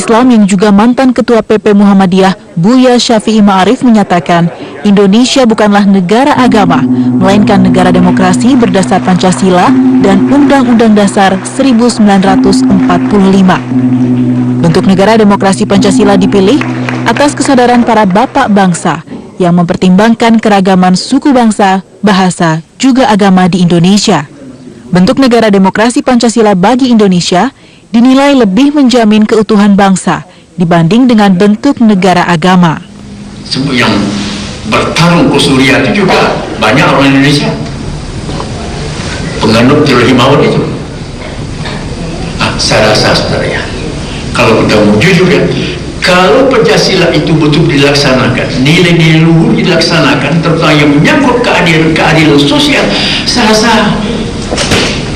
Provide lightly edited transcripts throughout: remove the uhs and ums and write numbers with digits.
Islam yang juga mantan Ketua PP Muhammadiyah, Buya Syafi'i Ma'arif menyatakan, Indonesia bukanlah negara agama, melainkan negara demokrasi berdasar Pancasila dan Undang-Undang Dasar 1945. Bentuk negara demokrasi Pancasila dipilih atas kesadaran para bapak bangsa yang mempertimbangkan keragaman suku bangsa, bahasa, juga agama di Indonesia. Bentuk negara demokrasi Pancasila bagi Indonesia dinilai lebih menjamin keutuhan bangsa dibanding dengan bentuk negara agama. Yang bertarung ke Suriah itu juga banyak orang Indonesia, penganut teologi Maud itu. Saya rasa sebenarnya kalau kita mau jujur ya, kalau Pancasila itu betul dilaksanakan, nilai-nilai luhur dilaksanakan, terutama yang menyangkut keadilan sosial, saya rasa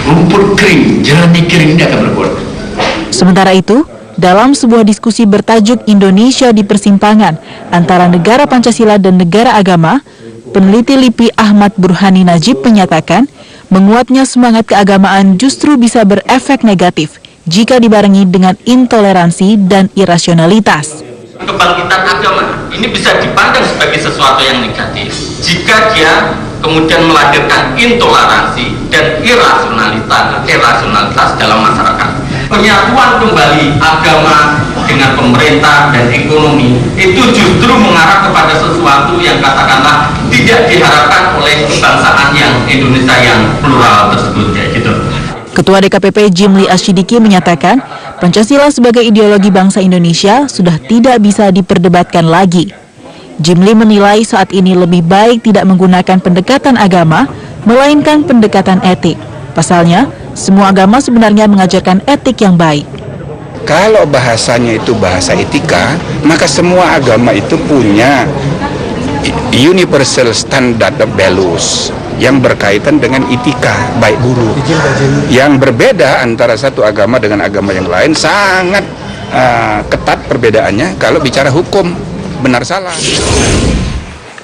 rumput kering, jernih kering ini akan berkurang. Sementara itu, dalam sebuah diskusi bertajuk Indonesia di Persimpangan antara negara Pancasila dan negara agama, peneliti LIPI Ahmad Burhani Najib menyatakan, menguatnya semangat keagamaan justru bisa berefek negatif jika dibarengi dengan intoleransi dan irasionalitas. Kebangkitan agama ini bisa dipandang sebagai sesuatu yang negatif jika dia kemudian melahirkan intoleransi dan irasionalitas dalam masyarakat. Penyatuan kembali agama dengan pemerintah dan ekonomi itu justru mengarah kepada sesuatu yang katakanlah tidak diharapkan oleh kebangsaan yang Indonesia yang plural tersebut, ya gitu. Ketua DKPP Jimli Asyidiki menyatakan, Pancasila sebagai ideologi bangsa Indonesia sudah tidak bisa diperdebatkan lagi. Jimli menilai saat ini lebih baik tidak menggunakan pendekatan agama, melainkan pendekatan etik. Pasalnya, semua agama sebenarnya mengajarkan etik yang baik. Kalau bahasanya itu bahasa etika, maka semua agama itu punya universal standard of values yang berkaitan dengan etika baik buruk. Yang berbeda antara satu agama dengan agama yang lain sangat ketat perbedaannya kalau bicara hukum benar salah.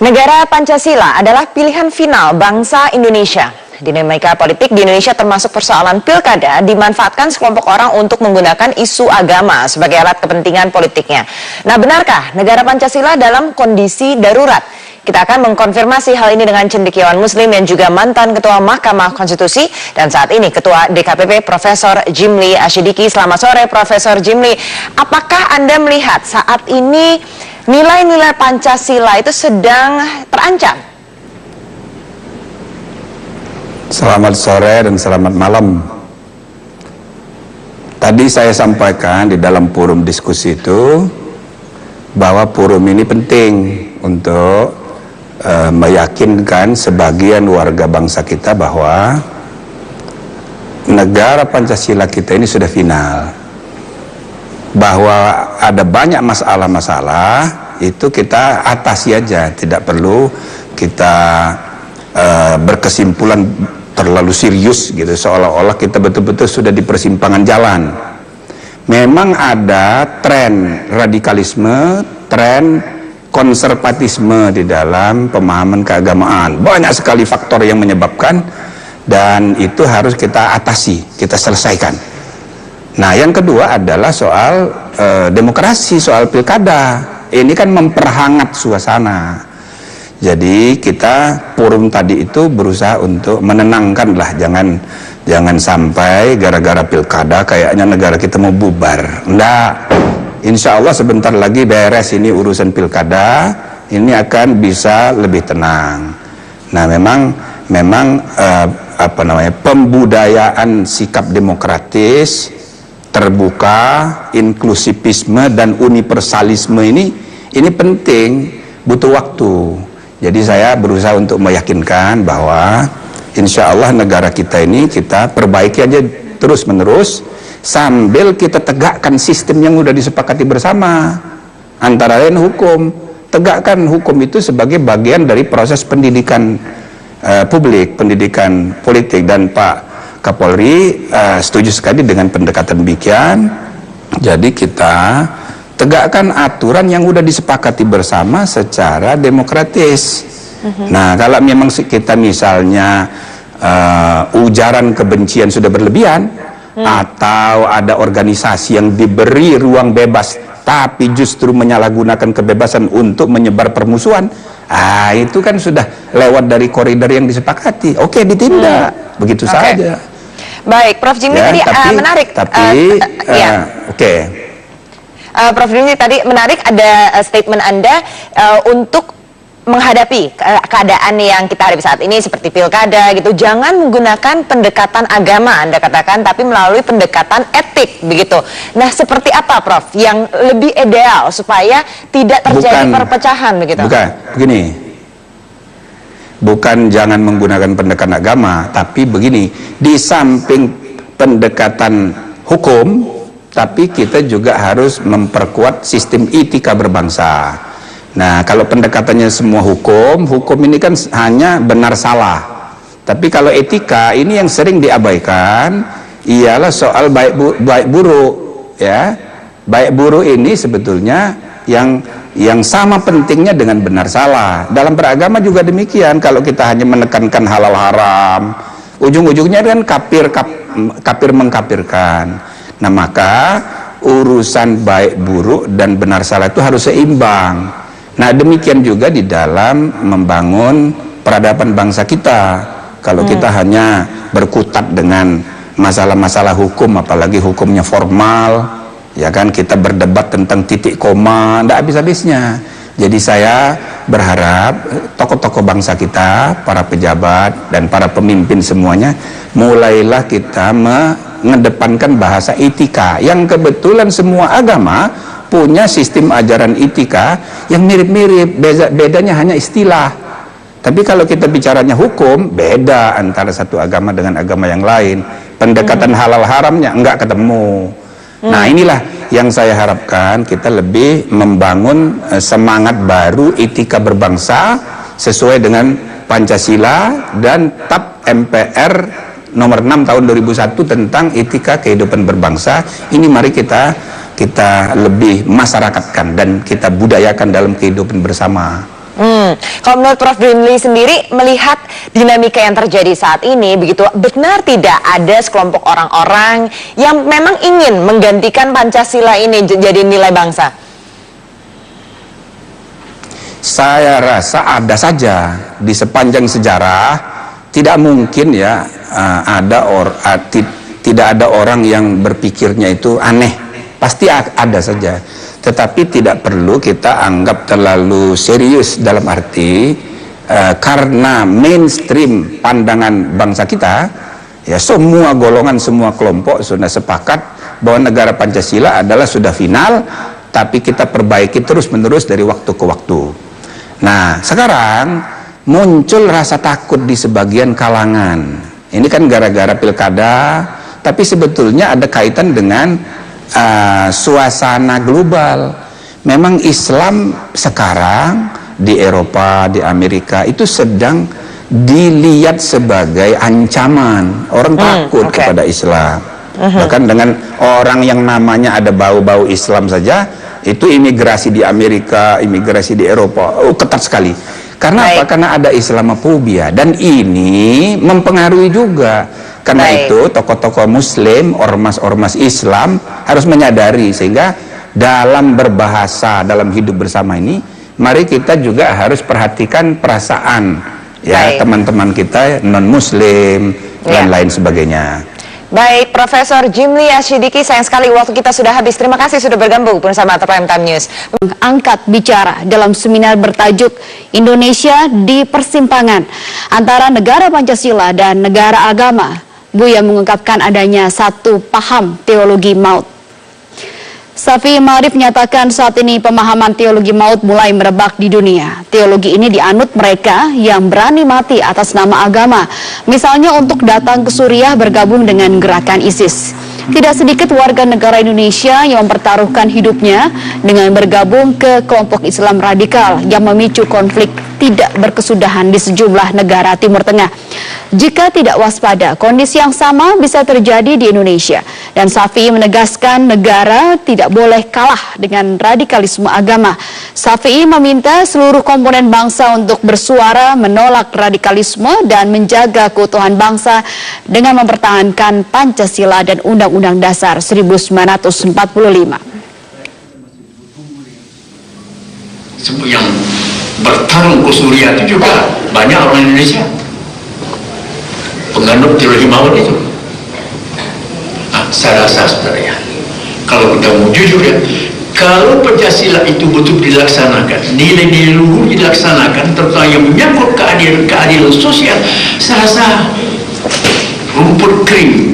Negara Pancasila adalah pilihan final bangsa Indonesia. Dinamika politik di Indonesia termasuk persoalan pilkada dimanfaatkan sekelompok orang untuk menggunakan isu agama sebagai alat kepentingan politiknya. Nah, benarkah negara Pancasila dalam kondisi darurat? Kita akan mengkonfirmasi hal ini dengan cendekiawan Muslim yang juga mantan Ketua Mahkamah Konstitusi dan saat ini Ketua DKPP Profesor Jimli Asyidiki. Selamat sore Profesor Jimli. Apakah Anda melihat saat ini nilai-nilai Pancasila itu sedang terancam? Selamat sore dan selamat malam. Tadi saya sampaikan di dalam forum diskusi itu bahwa forum ini penting untuk meyakinkan sebagian warga bangsa kita bahwa negara Pancasila kita ini sudah final. Bahwa ada banyak masalah-masalah itu kita atasi aja, tidak perlu kita berkesimpulan terlalu serius gitu, seolah-olah kita betul-betul sudah di persimpangan jalan. Memang ada tren radikalisme, tren konservatisme di dalam pemahaman keagamaan. Banyak sekali faktor yang menyebabkan dan itu harus kita atasi, kita selesaikan. Nah, yang kedua adalah soal demokrasi, soal pilkada. Ini kan memperhangat suasana. Jadi kita forum tadi itu berusaha untuk menenangkan lah, jangan sampai gara-gara pilkada kayaknya negara kita mau bubar. Enggak, insya Allah sebentar lagi beres ini urusan pilkada, ini akan bisa lebih tenang. Nah memang pembudayaan sikap demokratis, terbuka, inklusivisme dan universalisme ini penting, butuh waktu. Jadi saya berusaha untuk meyakinkan bahwa insya Allah negara kita ini kita perbaiki aja terus menerus sambil kita tegakkan sistem yang sudah disepakati bersama, antara lain hukum. Tegakkan hukum itu sebagai bagian dari proses pendidikan publik, pendidikan politik, dan Pak Kapolri setuju sekali dengan pendekatan demikian. Jadi kita tegakkan aturan yang sudah disepakati bersama secara demokratis. Nah, kalau memang kita misalnya ujaran kebencian sudah berlebihan, atau ada organisasi yang diberi ruang bebas tapi justru menyalahgunakan kebebasan untuk menyebar permusuhan, itu kan sudah lewat dari koridor yang disepakati. Oke, ditindak, begitu saja. Baik, Prof. Jimli tadi menarik. Prof. Jimli tadi menarik ada statement Anda untuk menghadapi keadaan yang kita hadapi saat ini seperti pilkada gitu, jangan menggunakan pendekatan agama Anda katakan, tapi melalui pendekatan etik begitu. Nah, seperti apa Prof yang lebih ideal supaya tidak terjadi perpecahan begitu? Bukan jangan menggunakan pendekatan agama, tapi begini, di samping pendekatan hukum, tapi kita juga harus memperkuat sistem etika berbangsa. Nah, kalau pendekatannya semua hukum ini kan hanya benar salah. Tapi kalau etika ini yang sering diabaikan ialah soal baik buruk, ya. Baik buruk ini sebetulnya yang sama pentingnya dengan benar salah. Dalam beragama juga demikian. Kalau kita hanya menekankan halal haram, ujung-ujungnya kan kafir mengkafirkan. Nah, maka urusan baik buruk dan benar salah itu harus seimbang. Nah, demikian juga di dalam membangun peradaban bangsa kita. Kalau kita hanya berkutat dengan masalah-masalah hukum, apalagi hukumnya formal, ya kan, kita berdebat tentang titik koma, tidak habis-habisnya. Jadi saya berharap tokoh-tokoh bangsa kita, para pejabat dan para pemimpin semuanya, mulailah kita mengedepankan bahasa etika yang kebetulan semua agama punya sistem ajaran etika yang mirip-mirip, bedanya hanya istilah. Tapi kalau kita bicaranya hukum, beda antara satu agama dengan agama yang lain. Pendekatan halal haramnya enggak ketemu. Nah, inilah yang saya harapkan, kita lebih membangun semangat baru etika berbangsa sesuai dengan Pancasila dan TAP MPR nomor 6 tahun 2001 tentang etika kehidupan berbangsa. Ini mari kita lebih masyarakatkan dan kita budayakan dalam kehidupan bersama. Kalau menurut Prof. Jimli sendiri melihat dinamika yang terjadi saat ini, begitu benar tidak ada sekelompok orang-orang yang memang ingin menggantikan Pancasila ini jadi nilai bangsa? Saya rasa ada saja. Di sepanjang sejarah tidak mungkin ya tidak ada orang yang berpikirnya itu aneh. Pasti ada saja, tetapi tidak perlu kita anggap terlalu serius dalam arti karena mainstream pandangan bangsa kita, ya semua golongan, semua kelompok sudah sepakat bahwa negara Pancasila adalah sudah final, tapi kita perbaiki terus-menerus dari waktu ke waktu. Nah, sekarang muncul rasa takut di sebagian kalangan. Ini kan gara-gara pilkada, tapi sebetulnya ada kaitan dengan suasana global. Memang Islam sekarang di Eropa, di Amerika itu sedang dilihat sebagai ancaman. Orang takut kepada Islam. Bahkan dengan orang yang namanya ada bau-bau Islam saja, itu imigrasi di Amerika, imigrasi di Eropa, ketat sekali. Karena apa? Karena ada Islamofobia, dan ini mempengaruhi juga. Karena itu tokoh-tokoh Muslim, ormas-ormas Islam harus menyadari, sehingga dalam berbahasa, dalam hidup bersama ini, mari kita juga harus perhatikan perasaan ya teman-teman kita non-Muslim dan lain sebagainya. Baik, Profesor Jimli Asyidiki, sayang sekali waktu kita sudah habis. Terima kasih sudah bergabung bersama Prime Time News. Angkat bicara dalam seminar bertajuk Indonesia di Persimpangan antara negara Pancasila dan negara agama. Buya mengungkapkan adanya satu paham teologi maut. Safi Ma'arif menyatakan saat ini pemahaman teologi maut mulai merebak di dunia. Teologi ini dianut mereka yang berani mati atas nama agama. Misalnya untuk datang ke Suriah bergabung dengan gerakan ISIS. Tidak sedikit warga negara Indonesia yang mempertaruhkan hidupnya dengan bergabung ke kelompok Islam radikal yang memicu konflik tidak berkesudahan di sejumlah negara Timur Tengah. Jika tidak waspada, kondisi yang sama bisa terjadi di Indonesia. Dan Syafi'i menegaskan negara tidak boleh kalah dengan radikalisme agama. Syafi'i meminta seluruh komponen bangsa untuk bersuara menolak radikalisme dan menjaga keutuhan bangsa dengan mempertahankan Pancasila dan Undang-Undang Dasar 1945. Yang bertarung ke Suriah itu juga banyak orang Indonesia. Penganut teologi Maud itu. Saya rasa saudara ya, kalau kita mau jujur ya, kalau Pancasila itu betul dilaksanakan, nilai-nilai luhur dilaksanakan, terutama yang menyangkut keadilan sosial, saya rasa rumput kering